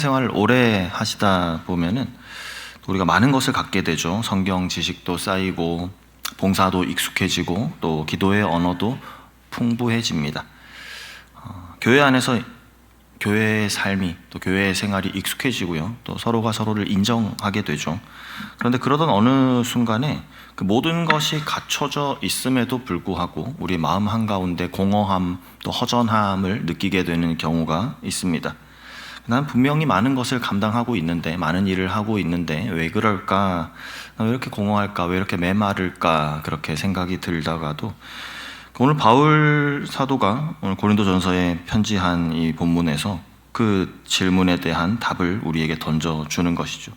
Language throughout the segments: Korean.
생활을 오래 하시다 보면은 우리가 많은 것을 갖게 되죠. 성경 지식도 쌓이고 봉사도 익숙해지고 또 기도의 언어도 풍부해집니다. 교회 안에서 교회의 삶이 또 교회의 생활이 익숙해지고요. 또 서로가 서로를 인정하게 되죠. 그런데 그러던 어느 순간에 그 모든 것이 갖춰져 있음에도 불구하고 우리 마음 한가운데 공허함 또 허전함을 느끼게 되는 경우가 있습니다. 난 분명히 많은 것을 감당하고 있는데, 많은 일을 하고 있는데 왜 그럴까? 왜 이렇게 공허할까? 왜 이렇게 메마를까? 그렇게 생각이 들다가도 오늘 바울 사도가 오늘 고린도전서에 편지한 이 본문에서 그 질문에 대한 답을 우리에게 던져주는 것이죠.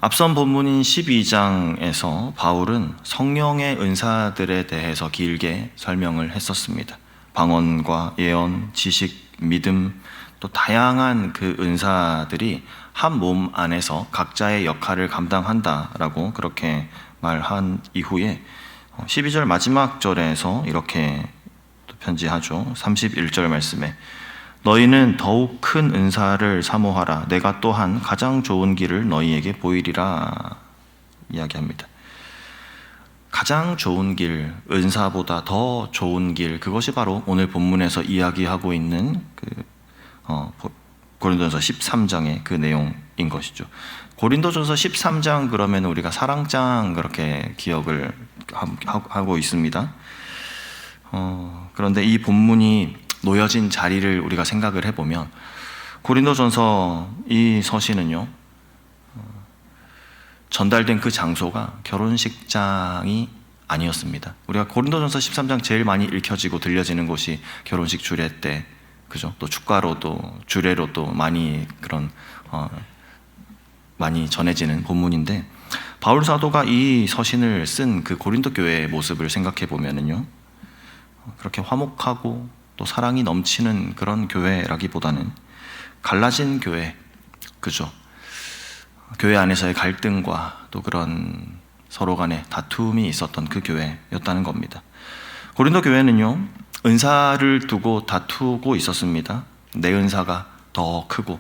앞선 본문인 12장에서 바울은 성령의 은사들에 대해서 길게 설명을 했었습니다. 방언과 예언, 지식, 믿음, 또 다양한 그 은사들이 한 몸 안에서 각자의 역할을 감당한다라고 그렇게 말한 이후에 12절 마지막 절에서 이렇게 편지하죠. 31절 말씀에 너희는 더욱 큰 은사를 사모하라. 내가 또한 가장 좋은 길을 너희에게 보이리라 이야기합니다. 가장 좋은 길, 은사보다 더 좋은 길, 그것이 바로 오늘 본문에서 이야기하고 있는 고린도전서 13장의 그 내용인 것이죠. 고린도전서 13장 그러면 우리가 사랑장 그렇게 기억을 하고 있습니다. 그런데 이 본문이 놓여진 자리를 우리가 생각을 해보면 고린도전서 이 서신은요, 전달된 그 장소가 결혼식장이 아니었습니다. 우리가 고린도전서 13장 제일 많이 읽혀지고 들려지는 곳이 결혼식 주례 때, 그죠? 또 축가로도 주례로도 많이 많이 전해지는 본문인데, 바울 사도가 이 서신을 쓴 그 고린도 교회의 모습을 생각해 보면은요, 그렇게 화목하고 또 사랑이 넘치는 그런 교회라기보다는 갈라진 교회, 그죠? 교회 안에서의 갈등과 또 그런 서로 간의 다툼이 있었던 그 교회였다는 겁니다. 고린도 교회는요, 은사를 두고 다투고 있었습니다. 내 은사가 더 크고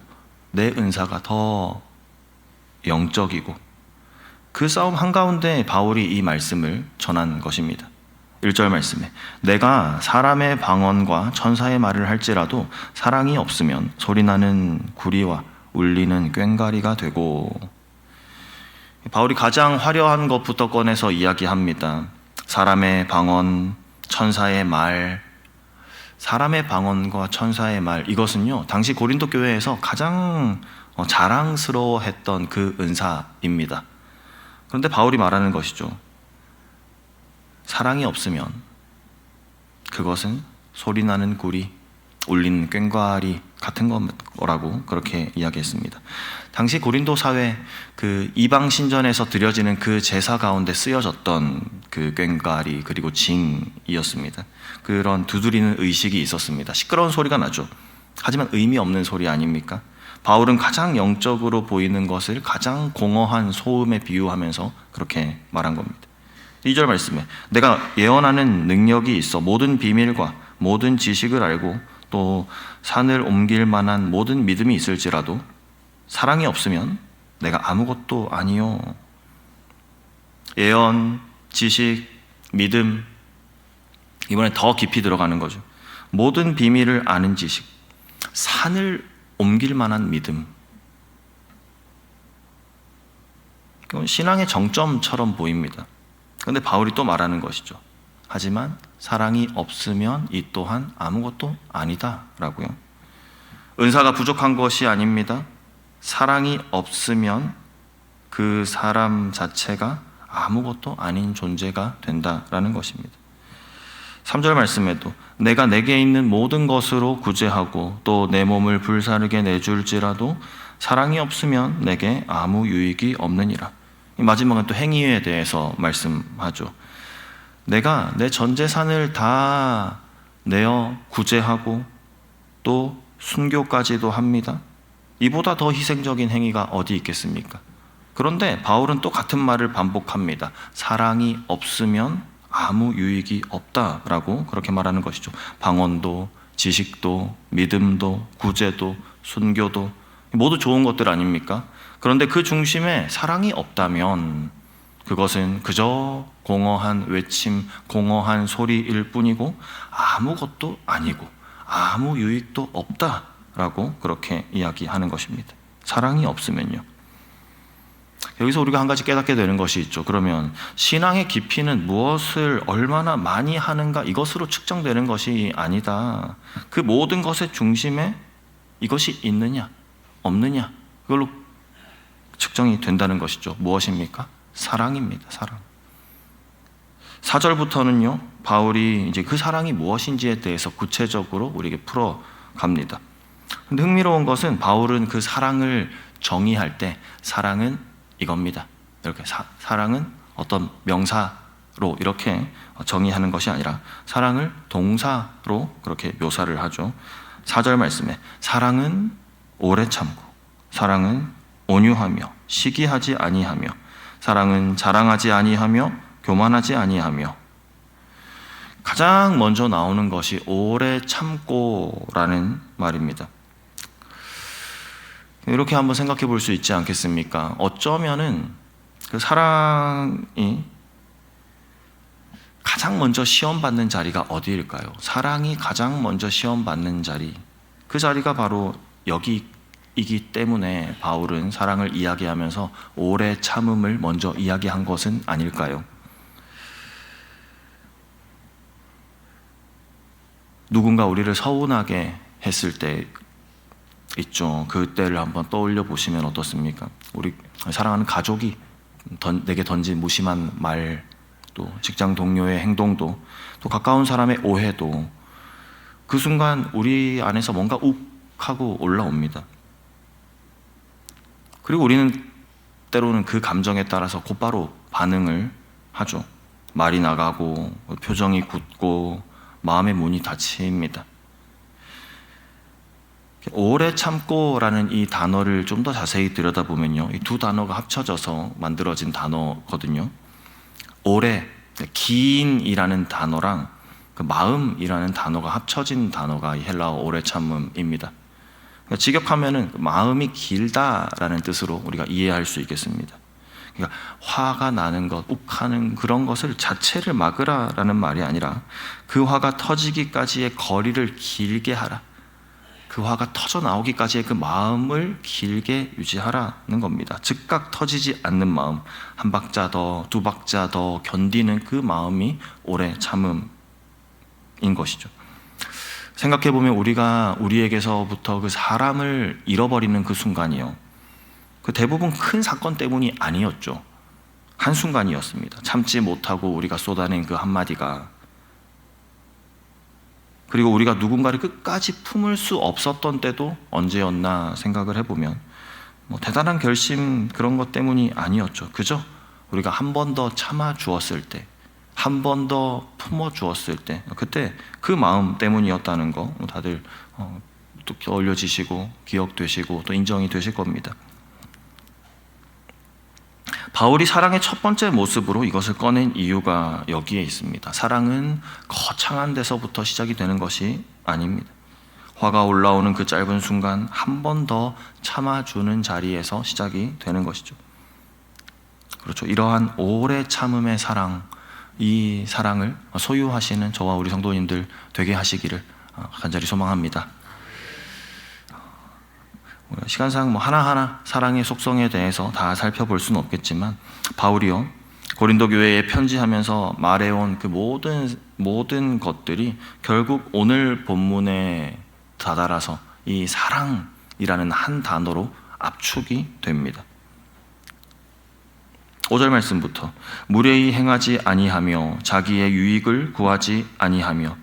내 은사가 더 영적이고, 그 싸움 한가운데 바울이 이 말씀을 전한 것입니다. 1절 말씀에 내가 사람의 방언과 천사의 말을 할지라도 사랑이 없으면 소리나는 구리와 울리는 꽹과리가 되고, 바울이 가장 화려한 것부터 꺼내서 이야기합니다. 사람의 방언, 천사의 말, 사람의 방언과 천사의 말, 이것은요 당시 고린도 교회에서 가장 자랑스러워했던 그 은사입니다. 그런데 바울이 말하는 것이죠. 사랑이 없으면 그것은 소리나는 구리, 울리는 꽹과리 같은 거라고 그렇게 이야기했습니다. 당시 고린도 사회 그 이방 신전에서 드려지는 그 제사 가운데 쓰여졌던 그 꽹과리 그리고 징이었습니다. 그런 두드리는 의식이 있었습니다. 시끄러운 소리가 나죠. 하지만 의미 없는 소리 아닙니까? 바울은 가장 영적으로 보이는 것을 가장 공허한 소음에 비유하면서 그렇게 말한 겁니다. 2절 말씀에 내가 예언하는 능력이 있어 모든 비밀과 모든 지식을 알고 또 산을 옮길 만한 모든 믿음이 있을지라도 사랑이 없으면 내가 아무것도 아니요. 예언, 지식, 믿음, 이번에 더 깊이 들어가는 거죠. 모든 비밀을 아는 지식, 산을 옮길 만한 믿음. 이건 신앙의 정점처럼 보입니다. 그런데 바울이 또 말하는 것이죠. 하지만 사랑이 없으면 이 또한 아무것도 아니다라고요. 은사가 부족한 것이 아닙니다. 사랑이 없으면 그 사람 자체가 아무것도 아닌 존재가 된다라는 것입니다. 3절 말씀에도 내가 내게 있는 모든 것으로 구제하고 또 내 몸을 불사르게 내줄지라도 사랑이 없으면 내게 아무 유익이 없느니라. 마지막은 또 행위에 대해서 말씀하죠. 내가 내 전 재산을 다 내어 구제하고 또 순교까지도 합니다. 이보다 더 희생적인 행위가 어디 있겠습니까? 그런데 바울은 또 같은 말을 반복합니다. 사랑이 없으면 아무 유익이 없다라고 그렇게 말하는 것이죠. 방언도, 지식도, 믿음도, 구제도, 순교도 모두 좋은 것들 아닙니까? 그런데 그 중심에 사랑이 없다면 그것은 그저 공허한 외침, 공허한 소리일 뿐이고 아무것도 아니고 아무 유익도 없다라고 그렇게 이야기하는 것입니다. 사랑이 없으면요. 여기서 우리가 한 가지 깨닫게 되는 것이 있죠. 그러면 신앙의 깊이는 무엇을 얼마나 많이 하는가 이것으로 측정되는 것이 아니다. 그 모든 것의 중심에 이것이 있느냐 없느냐 그걸로 측정이 된다는 것이죠. 무엇입니까? 사랑입니다. 사랑. 4절부터는요, 바울이 이제 그 사랑이 무엇인지에 대해서 구체적으로 우리에게 풀어갑니다. 근데 흥미로운 것은 바울은 그 사랑을 정의할 때 사랑은 이겁니다. 이렇게 사랑은 어떤 명사로 이렇게 정의하는 것이 아니라 사랑을 동사로 그렇게 묘사를 하죠. 4절 말씀에 사랑은 오래 참고 사랑은 온유하며 시기하지 아니하며 사랑은 자랑하지 아니하며 교만하지 아니하며 가장 먼저 나오는 것이 오래 참고라는 말입니다. 이렇게 한번 생각해 볼 수 있지 않겠습니까? 어쩌면은 그 사랑이 가장 먼저 시험받는 자리가 어디일까요? 사랑이 가장 먼저 시험받는 자리, 그 자리가 바로 여기이기 때문에 바울은 사랑을 이야기하면서 오래 참음을 먼저 이야기한 것은 아닐까요? 누군가 우리를 서운하게 했을 때 있죠. 그때를 한번 떠올려 보시면 어떻습니까? 우리 사랑하는 가족이 내게 던진 무심한 말, 또 직장 동료의 행동도, 또 가까운 사람의 오해도 그 순간 우리 안에서 뭔가 욱 하고 올라옵니다. 그리고 우리는 때로는 그 감정에 따라서 곧바로 반응을 하죠. 말이 나가고 표정이 굳고 마음의 문이 닫힙니다. 오래 참고라는 이 단어를 좀 더 자세히 들여다보면요, 이 두 단어가 합쳐져서 만들어진 단어거든요. 오래, 긴이라는 단어랑 그 마음이라는 단어가 합쳐진 단어가 이 헬라어 오래 참음입니다. 그러니까 직역하면은 마음이 길다라는 뜻으로 우리가 이해할 수 있겠습니다. 그러니까 화가 나는 것, 욱하는 그런 것을 자체를 막으라라는 말이 아니라 그 화가 터지기까지의 거리를 길게 하라. 그 화가 터져 나오기까지의 그 마음을 길게 유지하라는 겁니다. 즉각 터지지 않는 마음, 한 박자 더, 두 박자 더 견디는 그 마음이 오래 참음인 것이죠. 생각해보면 우리가 우리에게서부터 그 사람을 잃어버리는 그 순간이요, 그 대부분 큰 사건 때문이 아니었죠. 한순간이었습니다. 참지 못하고 우리가 쏟아낸 그 한마디가, 그리고 우리가 누군가를 끝까지 품을 수 없었던 때도 언제였나 생각을 해보면 대단한 결심 그런 것 때문이 아니었죠. 그죠? 우리가 한 번 더 참아 주었을 때, 한 번 더 품어 주었을 때, 그때 그 마음 때문이었다는 거 다들 또 떠올려지시고 기억되시고 또 인정이 되실 겁니다. 바울이 사랑의 첫 번째 모습으로 이것을 꺼낸 이유가 여기에 있습니다. 사랑은 거창한 데서부터 시작이 되는 것이 아닙니다. 화가 올라오는 그 짧은 순간 한 번 더 참아주는 자리에서 시작이 되는 것이죠. 그렇죠. 이러한 오래 참음의 사랑, 이 사랑을 소유하시는 저와 우리 성도님들 되게 하시기를 간절히 소망합니다. 시간상 하나하나 사랑의 속성에 대해서 다 살펴볼 수는 없겠지만, 바울이요 고린도 교회에 편지하면서 말해온 그 모든 것들이 결국 오늘 본문에 다다라서 이 사랑이라는 한 단어로 압축이 됩니다. 5절 말씀부터 무례히 행하지 아니하며 자기의 유익을 구하지 아니하며,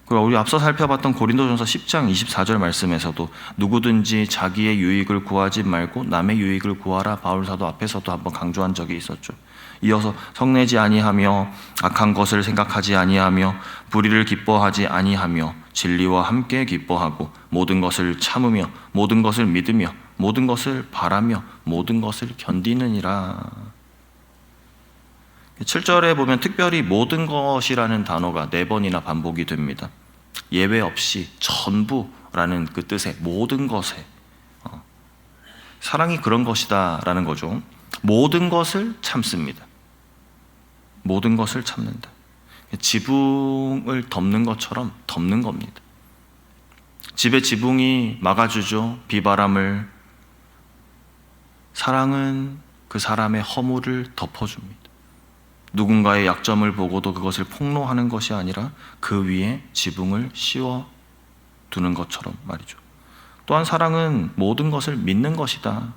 그리고 우리 앞서 살펴봤던 고린도전서 10장 24절 말씀에서도 누구든지 자기의 유익을 구하지 말고 남의 유익을 구하라, 바울 사도 앞에서도 한번 강조한 적이 있었죠. 이어서 성내지 아니하며 악한 것을 생각하지 아니하며 불의를 기뻐하지 아니하며 진리와 함께 기뻐하고 모든 것을 참으며 모든 것을 믿으며 모든 것을 바라며 모든 것을 견디느니라. 7절에 보면 특별히 모든 것이라는 단어가 4번이나 반복이 됩니다. 예외 없이 전부라는 그 뜻의 모든 것에, 사랑이 그런 것이다 라는 거죠. 모든 것을 참습니다. 모든 것을 참는다. 지붕을 덮는 것처럼 덮는 겁니다. 집의 지붕이 막아주죠. 비바람을. 사랑은 그 사람의 허물을 덮어줍니다. 누군가의 약점을 보고도 그것을 폭로하는 것이 아니라 그 위에 지붕을 씌워 두는 것처럼 말이죠. 또한 사랑은 모든 것을 믿는 것이다.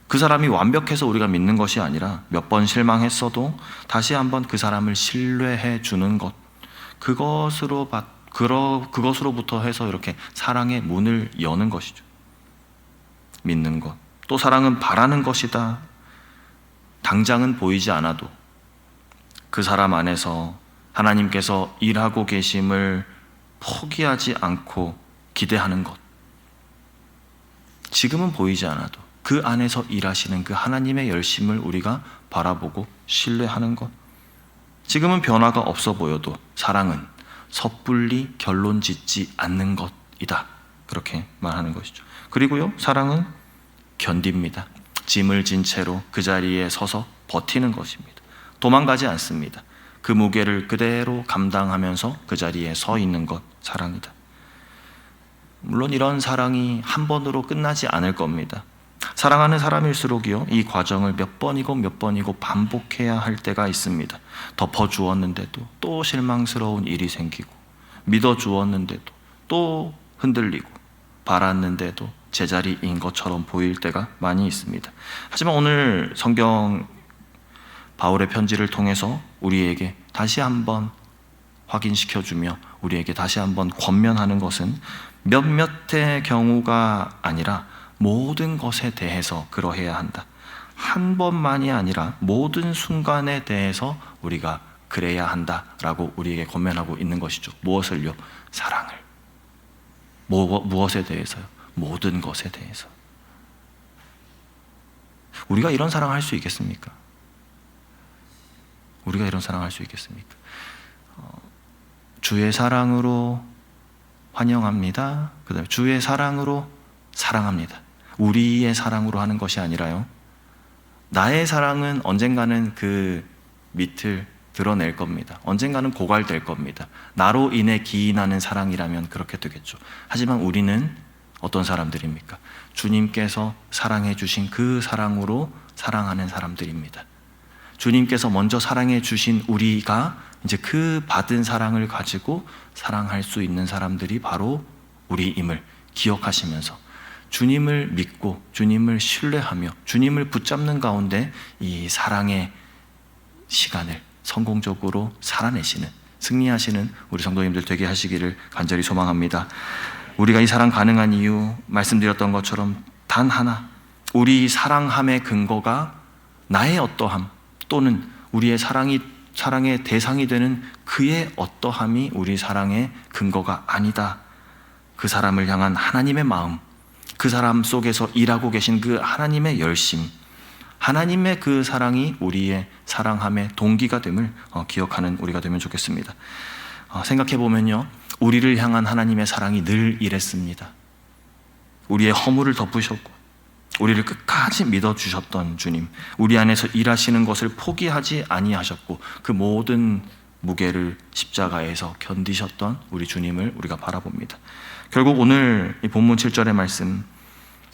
그 사람이 완벽해서 우리가 믿는 것이 아니라 몇 번 실망했어도 다시 한번 그 사람을 신뢰해 주는 것, 그것으로부터 해서 이렇게 사랑의 문을 여는 것이죠. 믿는 것. 또 사랑은 바라는 것이다. 당장은 보이지 않아도 그 사람 안에서 하나님께서 일하고 계심을 포기하지 않고 기대하는 것. 지금은 보이지 않아도 그 안에서 일하시는 그 하나님의 열심을 우리가 바라보고 신뢰하는 것. 지금은 변화가 없어 보여도 사랑은 섣불리 결론 짓지 않는 것이다. 그렇게 말하는 것이죠. 그리고요, 사랑은 견딥니다. 짐을 진 채로 그 자리에 서서 버티는 것입니다. 도망가지 않습니다. 그 무게를 그대로 감당하면서 그 자리에 서 있는 것, 사랑이다. 물론 이런 사랑이 한 번으로 끝나지 않을 겁니다. 사랑하는 사람일수록이요, 이 과정을 몇 번이고 반복해야 할 때가 있습니다. 덮어주었는데도 또 실망스러운 일이 생기고, 믿어주었는데도 또 흔들리고, 바랐는데도 제자리인 것처럼 보일 때가 많이 있습니다. 하지만 오늘 성경 바울의 편지를 통해서 우리에게 다시 한번 확인시켜주며 우리에게 다시 한번 권면하는 것은 몇몇의 경우가 아니라 모든 것에 대해서 그러해야 한다. 한 번만이 아니라 모든 순간에 대해서 우리가 그래야 한다라고 우리에게 권면하고 있는 것이죠. 무엇을요? 사랑을. 무엇에 대해서요? 모든 것에 대해서. 우리가 이런 사랑할 수 있겠습니까? 우리가 이런 사랑할 수 있겠습니까? 주의 사랑으로 환영합니다. 그 다음에 주의 사랑으로 사랑합니다. 우리의 사랑으로 하는 것이 아니라요, 나의 사랑은 언젠가는 그 밑을 드러낼 겁니다. 언젠가는 고갈될 겁니다. 나로 인해 기인하는 사랑이라면 그렇게 되겠죠. 하지만 우리는 어떤 사람들입니까? 주님께서 사랑해 주신 그 사랑으로 사랑하는 사람들입니다. 주님께서 먼저 사랑해 주신 우리가 이제 그 받은 사랑을 가지고 사랑할 수 있는 사람들이 바로 우리임을 기억하시면서 주님을 믿고 주님을 신뢰하며 주님을 붙잡는 가운데 이 사랑의 시간을 성공적으로 살아내시는, 승리하시는 우리 성도님들 되게 하시기를 간절히 소망합니다. 우리가 이 사랑 가능한 이유, 말씀드렸던 것처럼 단 하나, 우리 사랑함의 근거가 나의 어떠함 또는 우리의 사랑의 대상이 되는 그의 어떠함이 우리 사랑의 근거가 아니다. 그 사람을 향한 하나님의 마음, 그 사람 속에서 일하고 계신 그 하나님의 열심, 하나님의 그 사랑이 우리의 사랑함의 동기가 됨을 기억하는 우리가 되면 좋겠습니다. 생각해보면요, 우리를 향한 하나님의 사랑이 늘 이랬습니다. 우리의 허물을 덮으셨고 우리를 끝까지 믿어주셨던 주님, 우리 안에서 일하시는 것을 포기하지 아니하셨고 그 모든 무게를 십자가에서 견디셨던 우리 주님을 우리가 바라봅니다. 결국 오늘 이 본문 7절의 말씀,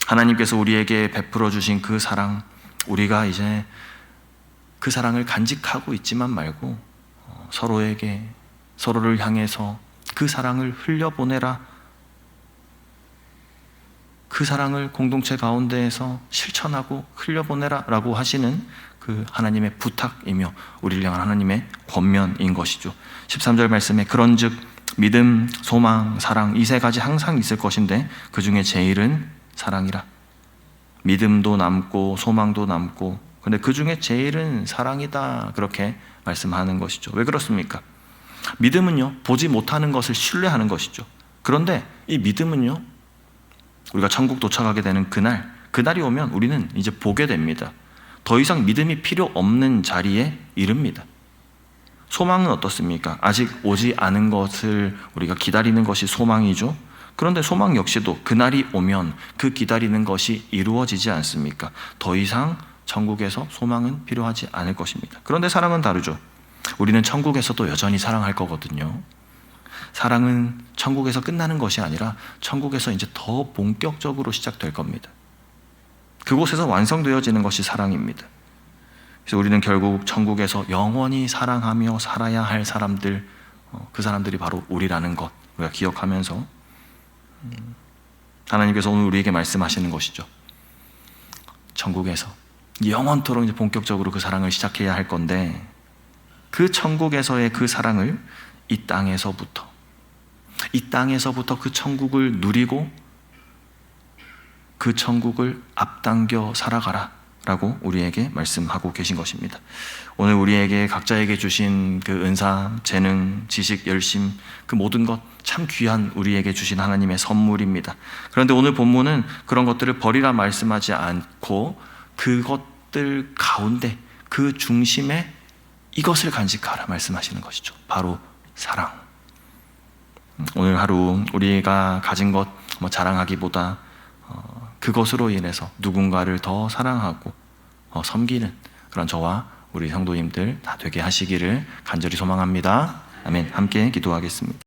하나님께서 우리에게 베풀어 주신 그 사랑, 우리가 이제 그 사랑을 간직하고 있지만 말고 서로를 향해서 그 사랑을 흘려보내라, 그 사랑을 공동체 가운데에서 실천하고 흘려보내라 라고 하시는 그 하나님의 부탁이며 우리를 향한 하나님의 권면인 것이죠. 13절 말씀에 그런즉 믿음, 소망, 사랑, 이 세 가지 항상 있을 것인데 그 중에 제일은 사랑이라. 믿음도 남고 소망도 남고, 근데 그 중에 제일은 사랑이다, 그렇게 말씀하는 것이죠. 왜 그렇습니까? 믿음은요, 보지 못하는 것을 신뢰하는 것이죠. 그런데 이 믿음은요, 우리가 천국 도착하게 되는 그날이 오면 우리는 이제 보게 됩니다. 더 이상 믿음이 필요 없는 자리에 이릅니다. 소망은 어떻습니까? 아직 오지 않은 것을 우리가 기다리는 것이 소망이죠. 그런데 소망 역시도 그날이 오면 그 기다리는 것이 이루어지지 않습니까? 더 이상 천국에서 소망은 필요하지 않을 것입니다. 그런데 사랑은 다르죠. 우리는 천국에서도 여전히 사랑할 거거든요. 사랑은 천국에서 끝나는 것이 아니라 천국에서 이제 더 본격적으로 시작될 겁니다. 그곳에서 완성되어지는 것이 사랑입니다. 그래서 우리는 결국 천국에서 영원히 사랑하며 살아야 할 사람들, 그 사람들이 바로 우리라는 것 우리가 기억하면서 하나님께서 오늘 우리에게 말씀하시는 것이죠. 천국에서 영원토록 이제 본격적으로 그 사랑을 시작해야 할 건데, 그 천국에서의 그 사랑을 이 땅에서부터 그 천국을 누리고 그 천국을 앞당겨 살아가라 라고 우리에게 말씀하고 계신 것입니다. 오늘 우리에게 각자에게 주신 그 은사, 재능, 지식, 열심, 그 모든 것 참 귀한 우리에게 주신 하나님의 선물입니다. 그런데 오늘 본문은 그런 것들을 버리라 말씀하지 않고 그것들 가운데 그 중심에 이것을 간직하라 말씀하시는 것이죠. 바로 사랑. 오늘 하루 우리가 가진 것 자랑하기보다 그것으로 인해서 누군가를 더 사랑하고 섬기는 그런 저와 우리 성도님들 다 되게 하시기를 간절히 소망합니다. 아멘. 함께 기도하겠습니다.